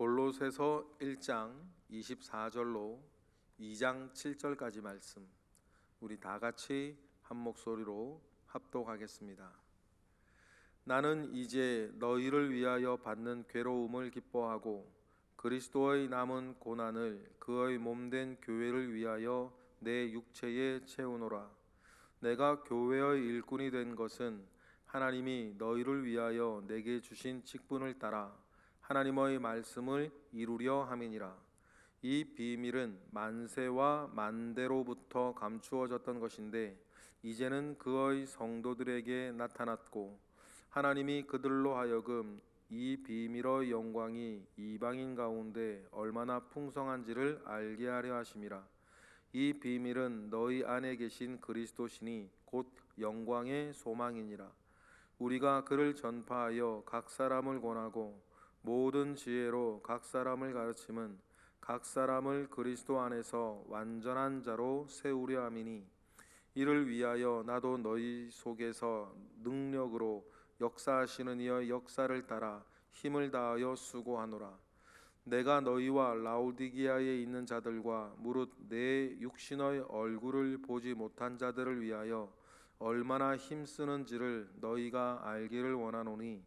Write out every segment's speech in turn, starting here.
골로새서 1장 24절로 2장 7절까지 말씀, 우리 다 같이 한 목소리로 합독하겠습니다. 나는 이제 너희를 위하여 받는 괴로움을 기뻐하고 그리스도의 남은 고난을 그의 몸된 교회를 위하여 내 육체에 채우노라. 내가 교회의 일꾼이 된 것은 하나님이 너희를 위하여 내게 주신 직분을 따라 하나님의 말씀을 이루려 함이니라. 이 비밀은 만세와 만대로부터 감추어졌던 것인데 이제는 그의 성도들에게 나타났고 하나님이 그들로 하여금 이 비밀의 영광이 이방인 가운데 얼마나 풍성한지를 알게 하려 하심이라. 이 비밀은 너희 안에 계신 그리스도시니 곧 영광의 소망이니라. 우리가 그를 전파하여 각 사람을 권하고 모든 지혜로 각 사람을 가르침은 각 사람을 그리스도 안에서 완전한 자로 세우려 함이니 이를 위하여 나도 너희 속에서 능력으로 역사하시는 이의 역사를 따라 힘을 다하여 수고하노라. 내가 너희와 라오디게아에 있는 자들과 무릇 내 육신의 얼굴을 보지 못한 자들을 위하여 얼마나 힘쓰는지를 너희가 알기를 원하노니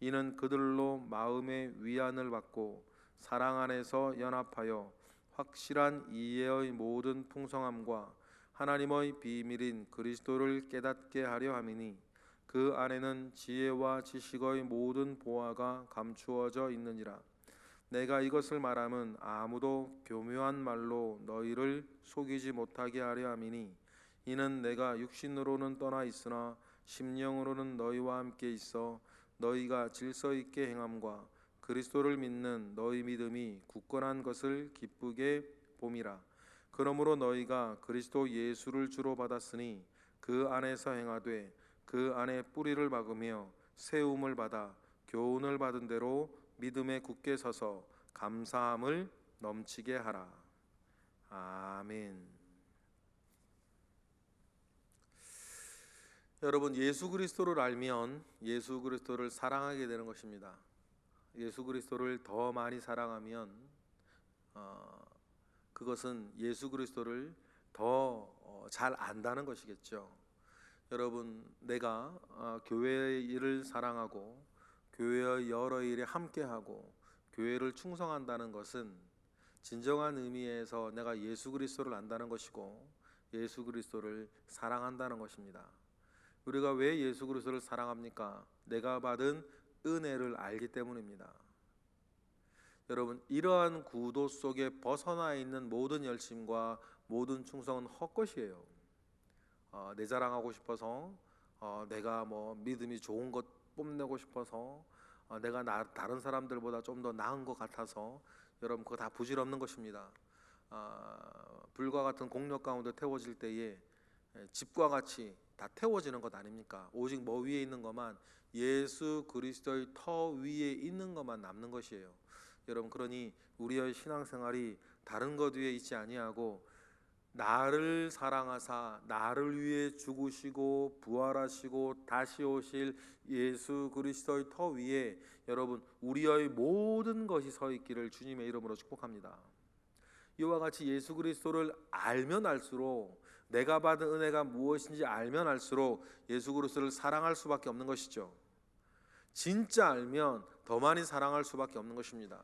이는 그들로 마음의 위안을 받고 사랑 안에서 연합하여 확실한 이해의 모든 풍성함과 하나님의 비밀인 그리스도를 깨닫게 하려 함이니 그 안에는 지혜와 지식의 모든 보화가 감추어져 있느니라. 내가 이것을 말함은 아무도 교묘한 말로 너희를 속이지 못하게 하려 함이니 이는 내가 육신으로는 떠나 있으나 심령으로는 너희와 함께 있어 너희가 질서 있게 행함과 그리스도를 믿는 너희 믿음이 굳건한 것을 기쁘게 봄이라. 그러므로 너희가 그리스도 예수를 주로 받았으니 그 안에서 행하되 그 안에 뿌리를 박으며 세움을 받아 교훈을 받은 대로 믿음에 굳게 서서 감사함을 넘치게 하라. 아멘. 여러분, 예수 그리스도를 알면 예수 그리스도를 사랑하게 되는 것입니다. 예수 그리스도를 더 많이 사랑하면 그것은 예수 그리스도를 더 잘 안다는 것이겠죠. 여러분, 내가 교회의 일을 사랑하고 교회의 여러 일에 함께하고 교회를 충성한다는 것은 진정한 의미에서 내가 예수 그리스도를 안다는 것이고 예수 그리스도를 사랑한다는 것입니다. 우리가 왜 예수 그리스도를 사랑합니까? 내가 받은 은혜를 알기 때문입니다. 여러분, 이러한 구도 속에 벗어나 있는 모든 열심과 모든 충성은 헛것이에요. 내 자랑하고 싶어서 내가 믿음이 좋은 것 뽐내고 싶어서 내가 다른 사람들보다 좀 더 나은 것 같아서 여러분, 그거 다 부질없는 것입니다. 불과 같은 공력 가운데 태워질 때에 집과 같이 다 태워지는 것 아닙니까? 오직 위에 있는 것만, 예수 그리스도의 터 위에 있는 것만 남는 것이에요. 여러분, 그러니 우리의 신앙생활이 다른 것 위에 있지 아니하고 나를 사랑하사 나를 위해 죽으시고 부활하시고 다시 오실 예수 그리스도의 터 위에 여러분, 우리의 모든 것이 서 있기를 주님의 이름으로 축복합니다. 이와 같이 예수 그리스도를 알면 알수록, 내가 받은 은혜가 무엇인지 알면 알수록 예수 그리스도를 사랑할 수밖에 없는 것이죠. 진짜 알면 더 많이 사랑할 수밖에 없는 것입니다.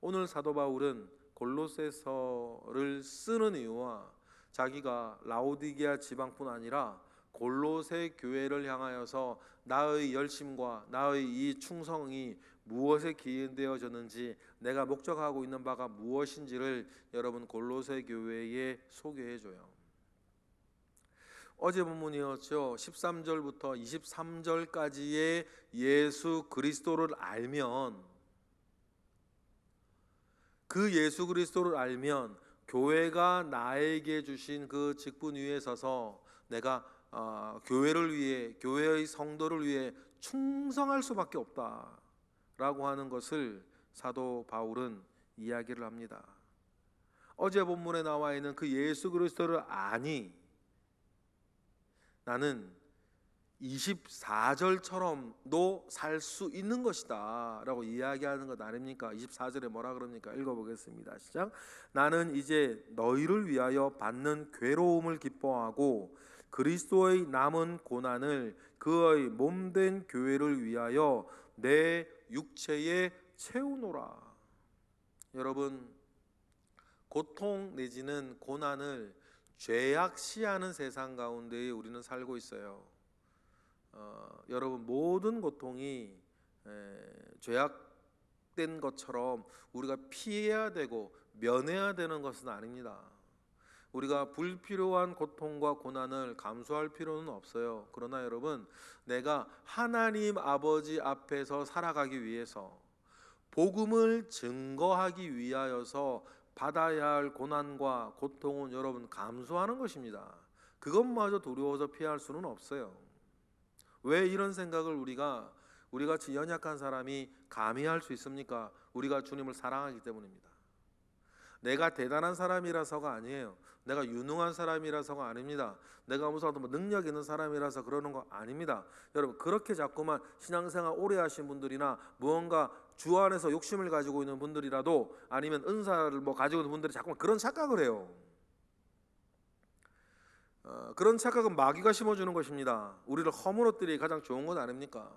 오늘 사도 바울은 골로새서를 쓰는 이유와 자기가 라오디게아 지방뿐 아니라 골로새 교회를 향하여서 나의 열심과 나의 이 충성이 무엇에 기인되어졌는지, 내가 목적하고 있는 바가 무엇인지를 여러분 골로새 교회에 소개해줘요. 어제 본문이었죠. 13절부터 23절까지의 예수 그리스도를 알면, 그 예수 그리스도를 알면 교회가 나에게 주신 그 직분 위에 서서 내가 교회를 위해, 교회의 성도를 위해 충성할 수밖에 없다라고 하는 것을 사도 바울은 이야기를 합니다. 어제 본문에 나와 있는 그 예수 그리스도를 아니 나는 24절처럼도 살 수 있는 것이다 라고 이야기하는 것 아닙니까? 24절에 뭐라 그럽니까? 읽어보겠습니다. 시작. 나는 이제 너희를 위하여 받는 괴로움을 기뻐하고 그리스도의 남은 고난을 그의 몸된 교회를 위하여 내 육체에 채우노라. 여러분, 고통 내지는 고난을 죄악시하는 세상 가운데 우리는 살고 있어요. 여러분, 모든 고통이 죄악된 것처럼 우리가 피해야 되고 면해야 되는 것은 아닙니다. 우리가 불필요한 고통과 고난을 감수할 필요는 없어요. 그러나 여러분, 내가 하나님 아버지 앞에서 살아가기 위해서, 복음을 증거하기 위하여서 받아야 할 고난과 고통은 여러분 감수하는 것입니다. 그것마저 두려워서 피할 수는 없어요. 왜 이런 생각을 우리가 우리같이 연약한 사람이 감히 할 수 있습니까? 우리가 주님을 사랑하기 때문입니다. 내가 대단한 사람이라서가 아니에요. 내가 유능한 사람이라서가 아닙니다. 내가 무슨 능력 있는 사람이라서 그러는 거 아닙니다. 여러분, 그렇게 자꾸만 신앙생활 오래 하신 분들이나 무언가 주 안에서 욕심을 가지고 있는 분들이라도, 아니면 은사를 가지고 있는 분들이 자꾸만 그런 착각을 해요. 그런 착각은 마귀가 심어주는 것입니다. 우리를 허물어뜨리기 가장 좋은 것 아닙니까?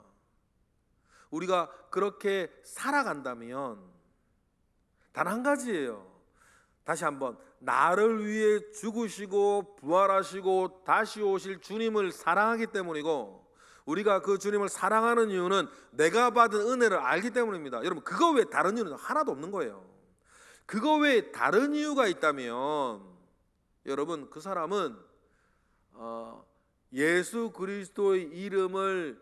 우리가 그렇게 살아간다면 단 한 가지예요. 다시 한번, 나를 위해 죽으시고 부활하시고 다시 오실 주님을 사랑하기 때문이고, 우리가 그 주님을 사랑하는 이유는 내가 받은 은혜를 알기 때문입니다. 여러분, 그거 외에 다른 이유는 하나도 없는 거예요. 그거 외에 다른 이유가 있다면 여러분, 그 사람은 예수 그리스도의 이름을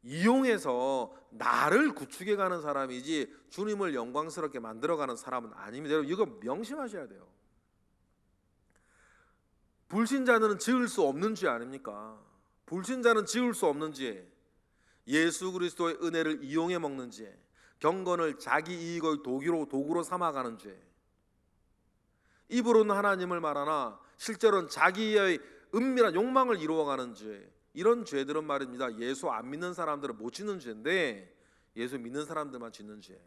이용해서 나를 구축해가는 사람이지 주님을 영광스럽게 만들어가는 사람은 아닙니다. 여러분, 이거 명심하셔야 돼요. 불신자는 지을 수 없는 죄 아닙니까? 불신자는 지을 수 없는 죄, 예수 그리스도의 은혜를 이용해 먹는 죄, 경건을 자기 이익의 도구로 삼아가는 죄, 입으로는 하나님을 말하나 실제로는 자기의 은밀한 욕망을 이루어가는 죄, 이런 죄들은 말입니다, 예수 안 믿는 사람들은 못 짓는 죄인데 예수 믿는 사람들만 짓는 죄.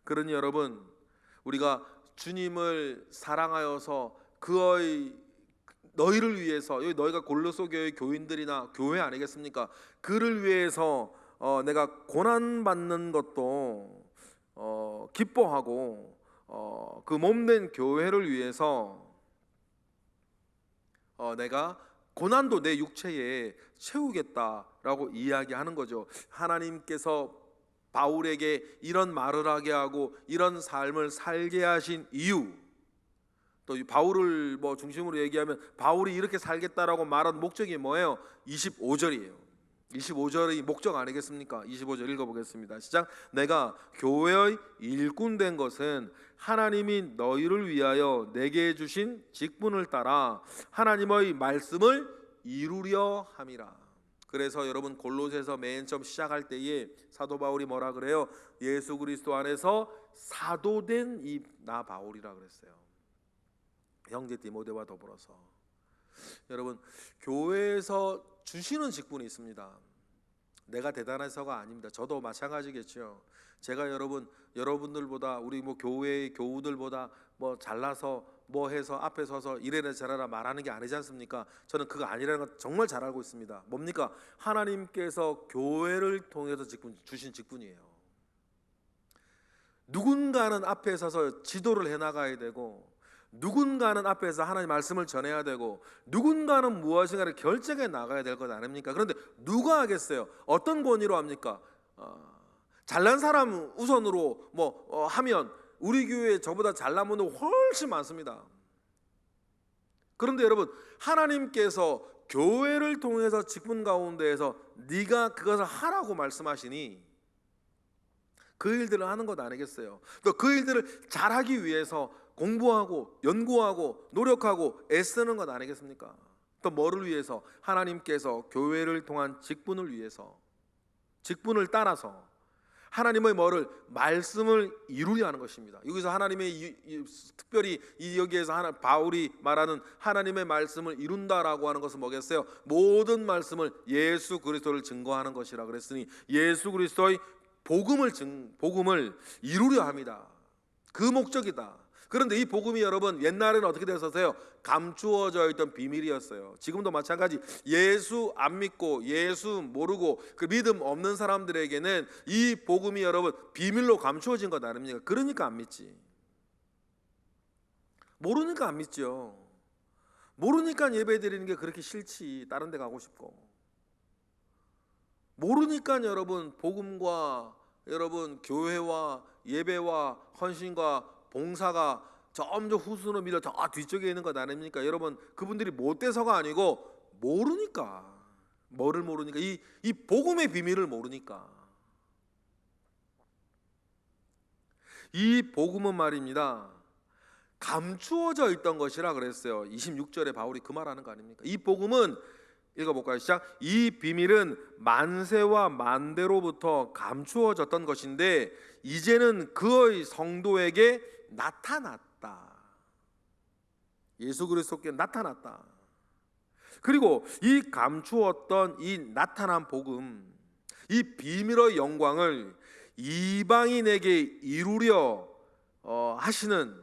그러니 여러분, 우리가 주님을 사랑하여서 너희를 위해서, 여기 너희가 골로새 교회 교인들이나 교회 아니겠습니까? 그를 위해서 내가 고난받는 것도 기뻐하고 그 몸된 교회를 위해서 내가 고난도 내 육체에 채우겠다라고 이야기하는 거죠. 하나님께서 바울에게 이런 말을 하게 하고 이런 삶을 살게 하신 이유, 또 바울을 중심으로 얘기하면 바울이 이렇게 살겠다라고 말한 목적이 뭐예요? 25절이에요. 25절의 목적 아니겠습니까? 25절 읽어보겠습니다. 시작. 내가 교회의 일꾼 된 것은 하나님이 너희를 위하여 내게 주신 직분을 따라 하나님의 말씀을 이루려 함이라. 그래서 여러분, 골로새서 맨 처음 시작할 때에 사도 바울이 뭐라 그래요? 예수 그리스도 안에서 사도된 나 바울이라 그랬어요. 형제 디모데와 더불어서. 여러분, 교회에서 주시는 직분이 있습니다. 내가 대단해서가 아닙니다. 저도 마찬가지겠죠. 제가 여러분들보다, 우리 교회의 교우들보다 잘나서 해서 앞에 서서 이래라 저래라 말하는 게 아니지 않습니까? 저는 그거 아니라는 건 정말 잘 알고 있습니다. 뭡니까? 하나님께서 교회를 통해서 주신 직분이에요. 누군가는 앞에 서서 지도를 해나가야 되고, 누군가는 앞에서 하나님의 말씀을 전해야 되고, 누군가는 무엇인가를 결정해 나가야 될 것 아닙니까? 그런데 누가 하겠어요? 어떤 권위로 합니까? 잘난 사람 우선으로 하면 우리 교회에 저보다 잘난 분들 훨씬 많습니다. 그런데 여러분, 하나님께서 교회를 통해서 직분 가운데에서 네가 그것을 하라고 말씀하시니 그 일들을 하는 것 아니겠어요? 또 그 일들을 잘하기 위해서 공부하고 연구하고 노력하고 애쓰는 것 아니겠습니까? 또 뭐를 위해서? 하나님께서 교회를 통한 직분을 위해서, 직분을 따라서 하나님의 뭐를 말씀을 이루려 하는 것입니다. 여기서 하나님의 특별히 여기에서 바울이 말하는 하나님의 말씀을 이룬다라고 하는 것은 뭐겠어요? 모든 말씀을 예수 그리스도를 증거하는 것이라 그랬으니 예수 그리스도의 복음을 이루려 합니다. 그 목적이다. 그런데 이 복음이 여러분 옛날에는 어떻게 되었어요? 감추어져 있던 비밀이었어요. 지금도 마찬가지. 예수 안 믿고 예수 모르고 그 믿음 없는 사람들에게는 이 복음이 여러분 비밀로 감추어진 것 아닙니까? 그러니까 안 믿지. 모르니까 안 믿죠. 모르니까 예배 드리는 게 그렇게 싫지. 다른 데 가고 싶고. 모르니까 여러분 복음과 여러분 교회와 예배와 헌신과 봉사가 점점 후순으로 밀려 더 뒤쪽에 있는 것 아닙니까? 여러분 그분들이 못 돼서가 아니고 모르니까. 뭐를 모르니까? 이 복음의 비밀을 모르니까. 이 복음은 말입니다, 감추어져 있던 것이라 그랬어요. 26절에 바울이 그 말하는 거 아닙니까? 이 복음은 읽어볼까요? 시작. 이 비밀은 만세와 만대로부터 감추어졌던 것인데 이제는 그의 성도에게 나타났다. 예수 그리스도께 나타났다. 그리고 이 감추었던 이 나타난 복음, 이 비밀의 영광을 이방인에게 이루려 하시는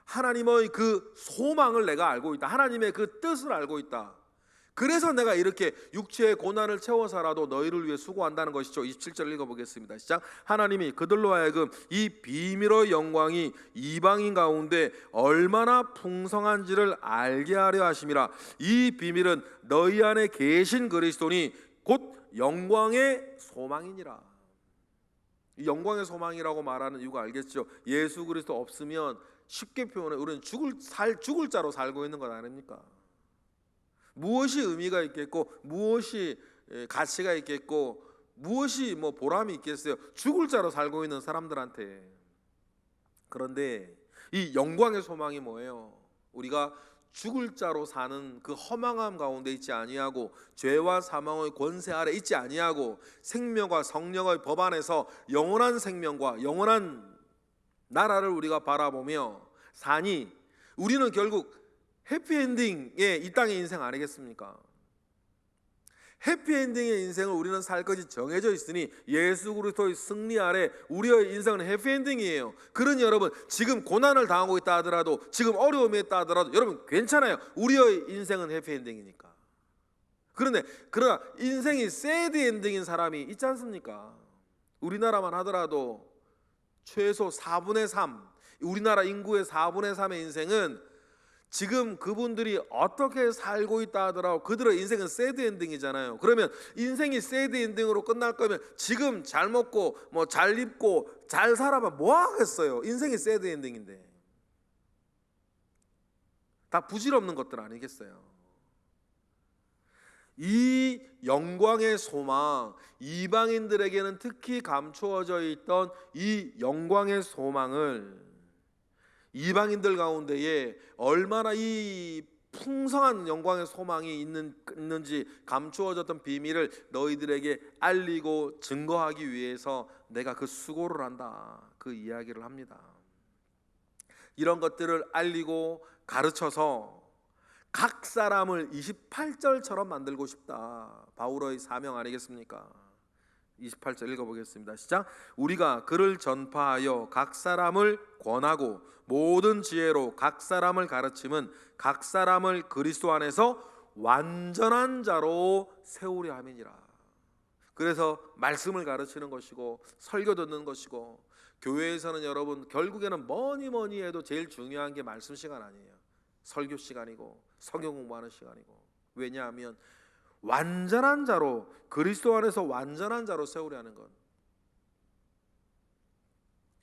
하나님의 그 소망을 내가 알고 있다. 하나님의 그 뜻을 알고 있다. 그래서 내가 이렇게 육체의 고난을 채워서라도 너희를 위해 수고한다는 것이죠. 27절 읽어보겠습니다. 시작. 하나님이 그들로 하여금 이 비밀의 영광이 이방인 가운데 얼마나 풍성한지를 알게 하려 하심이라. 이 비밀은 너희 안에 계신 그리스도니 곧 영광의 소망이니라. 이 영광의 소망이라고 말하는 이유가 알겠죠. 예수 그리스도 없으면 쉽게 표현해 우리는 죽을 자로 살고 있는 것 아닙니까? 무엇이 의미가 있겠고 무엇이 가치가 있겠고 무엇이 보람이 있겠어요? 죽을 자로 살고 있는 사람들한테. 그런데 이 영광의 소망이 뭐예요? 우리가 죽을 자로 사는 그 허망함 가운데 있지 아니하고 죄와 사망의 권세 아래 있지 아니하고 생명과 성령의 법 안에서 영원한 생명과 영원한 나라를 우리가 바라보며 사니 우리는 결국 해피엔딩의 이 땅의 인생 아니겠습니까? 해피엔딩의 인생을 우리는 살 것이 정해져 있으니 예수 그리스도의 승리 아래 우리의 인생은 해피엔딩이에요. 그러니 여러분 지금 고난을 당하고 있다 하더라도 지금 어려움이 있다 하더라도 여러분 괜찮아요. 우리의 인생은 해피엔딩이니까. 그러나 인생이 새드엔딩인 사람이 있지 않습니까? 우리나라만 하더라도 최소 4분의 3 우리나라 인구의 4분의 3의 인생은 지금 그분들이 어떻게 살고 있다 하더라도 그들의 인생은 새드 엔딩이잖아요. 그러면 인생이 새드 엔딩으로 끝날 거면 지금 잘 먹고 잘 입고 잘 살아봐 뭐 하겠어요? 인생이 새드 엔딩인데. 다 부질없는 것들 아니겠어요? 이 영광의 소망, 이방인들에게는 특히 감추어져 있던 이 영광의 소망을 이방인들 가운데에 얼마나 이 풍성한 영광의 소망이 있는지 감추어졌던 비밀을 너희들에게 알리고 증거하기 위해서 내가 그 수고를 한다. 그 이야기를 합니다. 이런 것들을 알리고 가르쳐서 각 사람을 28절처럼 만들고 싶다. 바울의 사명 아니겠습니까? 28절 읽어보겠습니다. 시작. 우리가 그를 전파하여 각 사람을 권하고 모든 지혜로 각 사람을 가르침은 각 사람을 그리스도 안에서 완전한 자로 세우려 함이니라. 그래서 말씀을 가르치는 것이고 설교 듣는 것이고 교회에서는 여러분 결국에는 뭐니 해도 제일 중요한 게 말씀 시간 아니에요. 설교 시간이고 성경 공부하는 시간이고. 왜냐하면 완전한 자로 그리스도 안에서 완전한 자로 세우려 하는 것.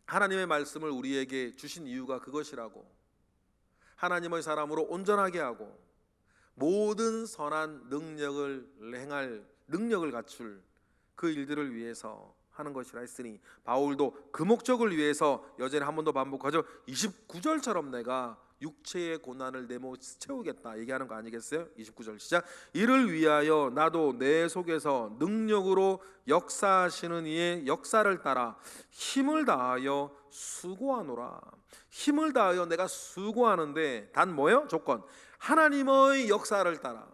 하나님의 말씀을 우리에게 주신 이유가 그것이라고. 하나님의 사람으로 온전하게 하고 모든 선한 능력을 행할 능력을 갖출 그 일들을 위해서 하는 것이라 했으니 바울도 그 목적을 위해서 여전히 한 번 더 반복하죠. 29절처럼 내가 육체의 고난을 내 몫 채우겠다 얘기하는 거 아니겠어요? 29절 시작. 이를 위하여 나도 내 속에서 능력으로 역사하시는 이의 역사를 따라 힘을 다하여 수고하노라. 힘을 다하여 내가 수고하는데 단 뭐예요? 조건. 하나님의 역사를 따라.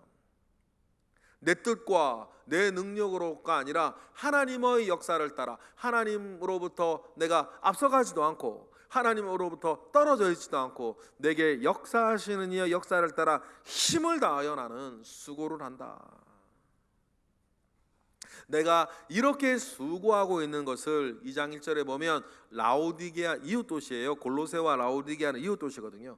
내 뜻과 내 능력으로가 아니라 하나님의 역사를 따라. 하나님으로부터 내가 앞서가지도 않고 하나님으로부터 떨어져 있지도 않고 내게 역사하시는 이의 역사를 따라 힘을 다하여 나는 수고를 한다. 내가 이렇게 수고하고 있는 것을 2장 1절에 보면 라오디게아 이웃 도시예요. 골로새와 라오디게아는 이웃 도시거든요.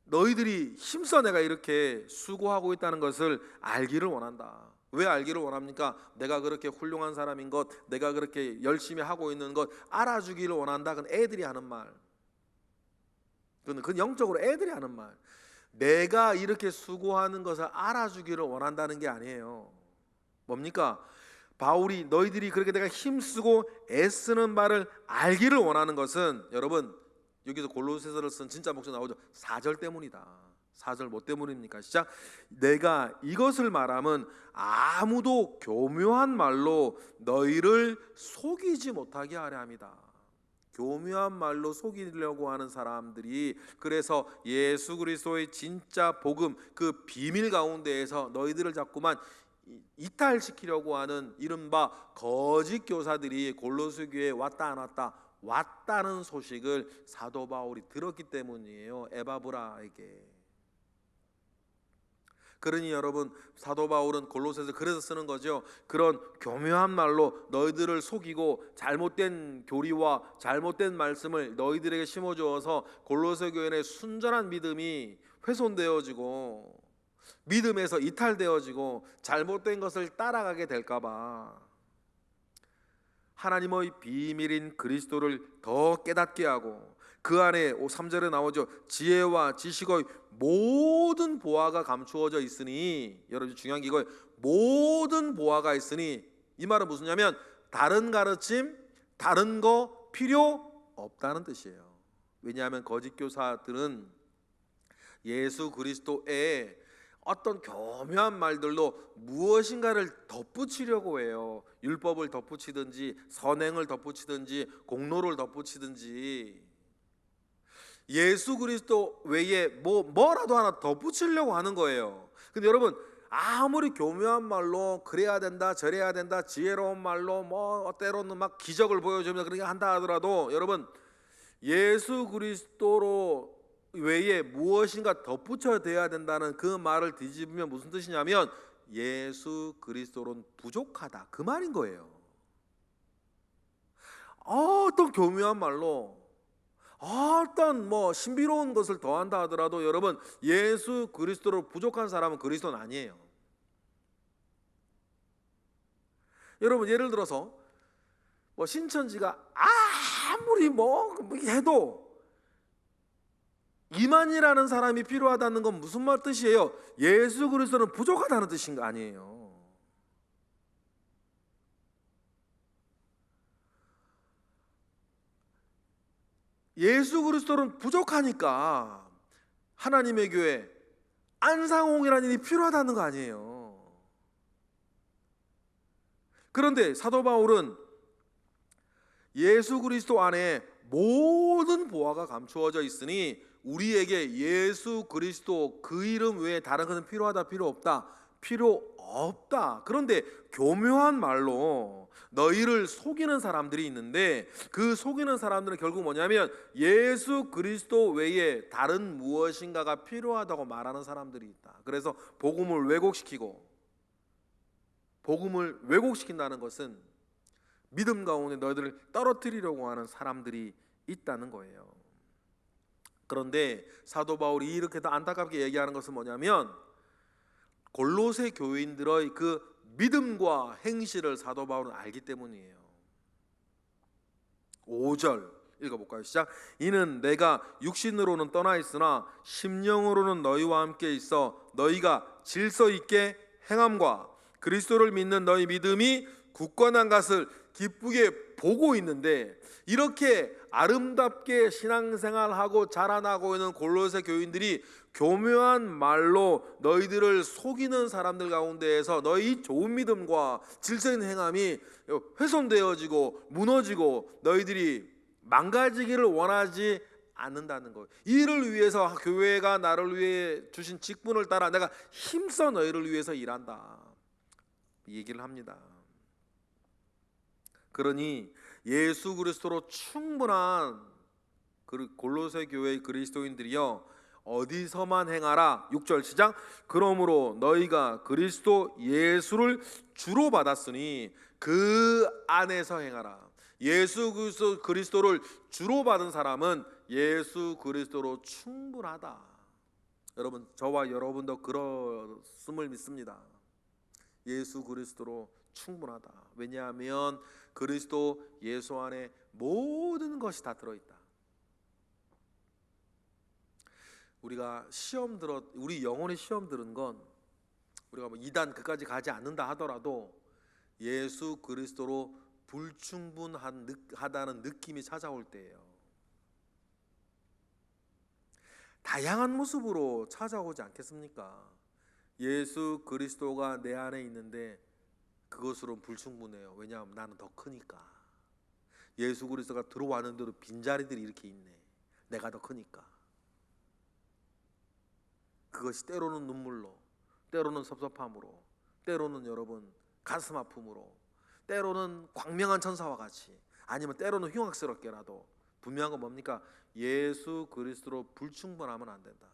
너희들이 힘써 내가 이렇게 수고하고 있다는 것을 알기를 원한다. 왜 알기를 원합니까? 내가 그렇게 훌륭한 사람인 것, 내가 그렇게 열심히 하고 있는 것 알아주기를 원한다. 그건 애들이 하는 말. 그건 영적으로 애들이 하는 말. 내가 이렇게 수고하는 것을 알아주기를 원한다는 게 아니에요. 뭡니까? 바울이 너희들이 그렇게 내가 힘쓰고 애쓰는 바를 알기를 원하는 것은, 여러분 여기서 골로새서를 쓴 진짜 목적 나오죠. 4절 때문이다. 4절 뭐 때문입니까? 시작. 내가 이것을 말하면 아무도 교묘한 말로 너희를 속이지 못하게 하려 함이다. 교묘한 말로 속이려고 하는 사람들이, 그래서 예수 그리스도의 진짜 복음 그 비밀 가운데에서 너희들을 자꾸만 이탈시키려고 하는 이른바 거짓 교사들이 골로새 교회에 왔다 안 왔다? 왔다는 소식을 사도 바울이 들었기 때문이에요. 에바브라에게. 그러니 여러분, 사도 바울은 골로새서 그래서 쓰는 거죠. 그런 교묘한 말로 너희들을 속이고 잘못된 교리와 잘못된 말씀을 너희들에게 심어주어서 골로새 교회의 순전한 믿음이 훼손되어지고 믿음에서 이탈되어지고 잘못된 것을 따라가게 될까봐 하나님의 비밀인 그리스도를 더 깨닫게 하고, 그 안에 3절에 나오죠. 지혜와 지식의 모든 보화가 감추어져 있으니, 여러분 중요한 게 이거예요. 모든 보화가 있으니, 이 말은 무슨냐면 다른 가르침, 다른 거 필요 없다는 뜻이에요. 왜냐하면 거짓 교사들은 예수 그리스도에 어떤 교묘한 말들로 무엇인가를 덧붙이려고 해요. 율법을 덧붙이든지 선행을 덧붙이든지 공로를 덧붙이든지 예수 그리스도 외에 뭐라도 하나 덧붙이려고 하는 거예요. 근데 여러분, 아무리 교묘한 말로 그래야 된다 저래야 된다 지혜로운 말로 때로는 막 기적을 보여주면서 그렇게 한다 하더라도, 여러분 예수 그리스도로 외에 무엇인가 덧붙여야 된다는 그 말을 뒤집으면 무슨 뜻이냐면 예수 그리스도로는 부족하다, 그 말인 거예요. 어떤 교묘한 말로 어떤 신비로운 것을 더한다 하더라도 여러분, 예수 그리스도로 부족한 사람은 그리스도는 아니에요. 여러분 예를 들어서 신천지가 아무리 해도 이만이라는 사람이 필요하다는 건 무슨 말 뜻이에요? 예수 그리스도는 부족하다는 뜻인 거 아니에요. 예수 그리스도는 부족하니까 하나님의 교회 안상홍이라는 일이 필요하다는 거 아니에요. 그런데 사도 바울은 예수 그리스도 안에 모든 보화가 감추어져 있으니 우리에게 예수 그리스도 그 이름 외에 다른 것은 필요하다 필요 없다? 필요 없다. 그런데 교묘한 말로 너희를 속이는 사람들이 있는데, 그 속이는 사람들은 결국 뭐냐면 예수 그리스도 외에 다른 무엇인가가 필요하다고 말하는 사람들이 있다. 그래서 복음을 왜곡시킨다는 것은 믿음 가운데 너희들을 떨어뜨리려고 하는 사람들이 있다는 거예요. 그런데 사도 바울이 이렇게 더 안타깝게 얘기하는 것은 뭐냐면 골로새 교인들의 그 믿음과 행실을 사도 바울은 알기 때문이에요. 5절 읽어볼까요? 시작. 이는 내가 육신으로는 떠나 있으나 심령으로는 너희와 함께 있어 너희가 질서 있게 행함과 그리스도를 믿는 너희 믿음이 굳건한 것을 기쁘게 보고 있는데, 이렇게 아름답게 신앙생활하고 자라나고 있는 골로새 교인들이 교묘한 말로 너희들을 속이는 사람들 가운데에서 너희 좋은 믿음과 질서있는 행함이 훼손되어지고 무너지고 너희들이 망가지기를 원하지 않는다는 거예요. 이를 위해서 교회가 나를 위해 주신 직분을 따라 내가 힘써 너희를 위해서 일한다, 얘기를 합니다. 그러니 예수 그리스도로 충분한 골로새 교회의 그리스도인들이여 어디서만 행하라. 6절 시작. 그러므로 너희가 그리스도 예수를 주로 받았으니 그 안에서 행하라. 예수 그리스도를 주로 받은 사람은 예수 그리스도로 충분하다. 여러분, 저와 여러분도 그렇음을 믿습니다. 예수 그리스도로 충분하다. 왜냐하면 그리스도 예수 안에 모든 것이 다 들어있다. 우리가 우리 영혼의 시험 들은 건 우리가 뭐 2단 그까지 가지 않는다 하더라도 예수 그리스도로 불충분하다는 느낌이 찾아올 때예요. 다양한 모습으로 찾아오지 않겠습니까? 예수 그리스도가 내 안에 있는데 그것으로는 불충분해요. 왜냐하면 나는 더 크니까. 예수 그리스도가 들어왔는데도 빈자리들이 이렇게 있네. 내가 더 크니까. 그것이 때로는 눈물로, 때로는 섭섭함으로, 때로는 여러분 가슴 아픔으로, 때로는 광명한 천사와 같이, 아니면 때로는 흉악스럽게라도 분명한 건 뭡니까? 예수 그리스도로 불충분하면 안 된다.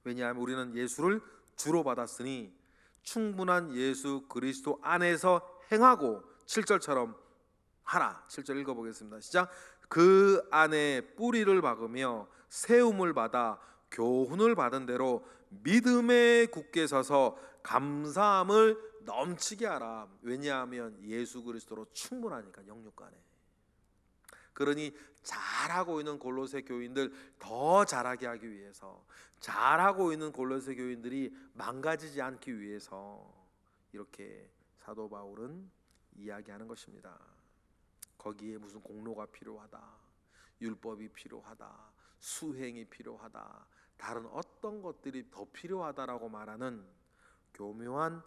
왜냐하면 우리는 예수를 주로 받았으니 충분한 예수 그리스도 안에서 행하고 7절처럼 하라. 7절 읽어보겠습니다. 시작. 그 안에 뿌리를 박으며 세움을 받아 교훈을 받은 대로 믿음에 굳게 서서 감사함을 넘치게 하라. 왜냐하면 예수 그리스도로 충분하니까, 영육간에. 그러니 잘하고 있는 골로새 교인들 더 잘하게 하기 위해서, 잘하고 있는 골로새 교인들이 망가지지 않기 위해서 이렇게 사도 바울은 이야기하는 것입니다. 거기에 무슨 공로가 필요하다, 율법이 필요하다, 수행이 필요하다, 다른 어떤 것들이 더 필요하다라고 말하는 교묘한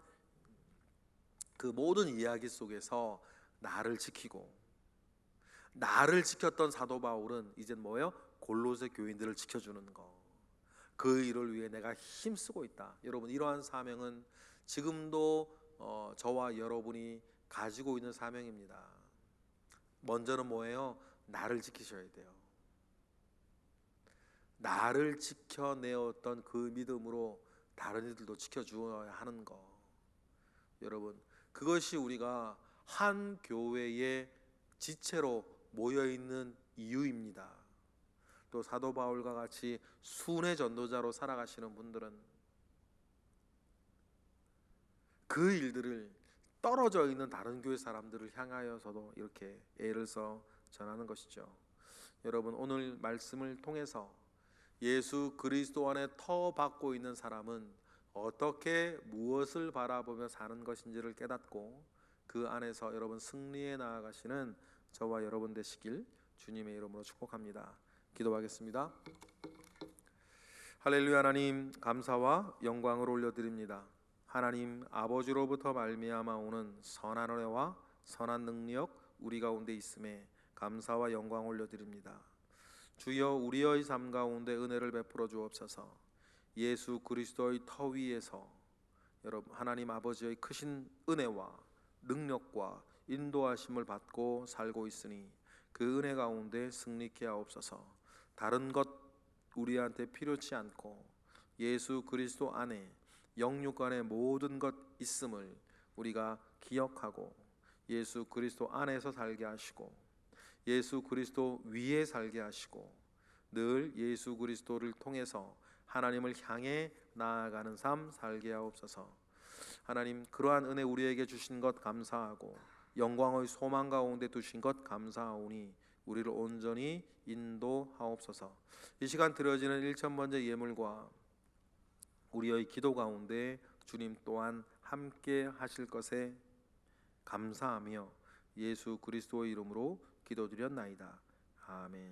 그 모든 이야기 속에서 나를 지키고, 나를 지켰던 사도 바울은 이젠 뭐예요? 골로새 교인들을 지켜주는 거. 그 일을 위해 내가 힘쓰고 있다. 여러분, 이러한 사명은 지금도 저와 여러분이 가지고 있는 사명입니다. 먼저는 뭐예요? 나를 지키셔야 돼요. 나를 지켜내었던 그 믿음으로 다른 이들도 지켜주어야 하는 거. 여러분, 그것이 우리가 한 교회의 지체로 모여있는 이유입니다. 또 사도 바울과 같이 순회 전도자로 살아가시는 분들은 그 일들을 떨어져 있는 다른 교회 사람들을 향하여서도 이렇게 애를 써 전하는 것이죠. 여러분, 오늘 말씀을 통해서 예수 그리스도 안에 터받고 있는 사람은 어떻게 무엇을 바라보며 사는 것인지를 깨닫고 그 안에서 여러분 승리에 나아가시는 저와 여러분 되시길 주님의 이름으로 축복합니다. 기도하겠습니다. 할렐루야. 하나님, 감사와 영광을 올려드립니다. 하나님 아버지로부터 말미암아 오는 선한 은혜와 선한 능력 우리 가운데 있음에 감사와 영광 올려드립니다. 주여, 우리의 삶 가운데 은혜를 베풀어 주옵소서. 예수 그리스도의 터 위에서 여러분 하나님 아버지의 크신 은혜와 능력과 인도하심을 받고 살고 있으니 그 은혜 가운데 승리케 하옵소서. 다른 것 우리한테 필요치 않고 예수 그리스도 안에 영육 안에 모든 것 있음을 우리가 기억하고 예수 그리스도 안에서 살게 하시고 예수 그리스도 위에 살게 하시고 늘 예수 그리스도를 통해서 하나님을 향해 나아가는 삶 살게 하옵소서. 하나님, 그러한 은혜 우리에게 주신 것 감사하고 영광의 소망 가운데 두신 것 감사하오니 우리를 온전히 인도하옵소서. 이 시간 드려지는 1,000번째 예물과 우리의 기도 가운데 주님 또한 함께 하실 것에 감사하며 예수 그리스도의 이름으로 기도드렸나이다. 아멘.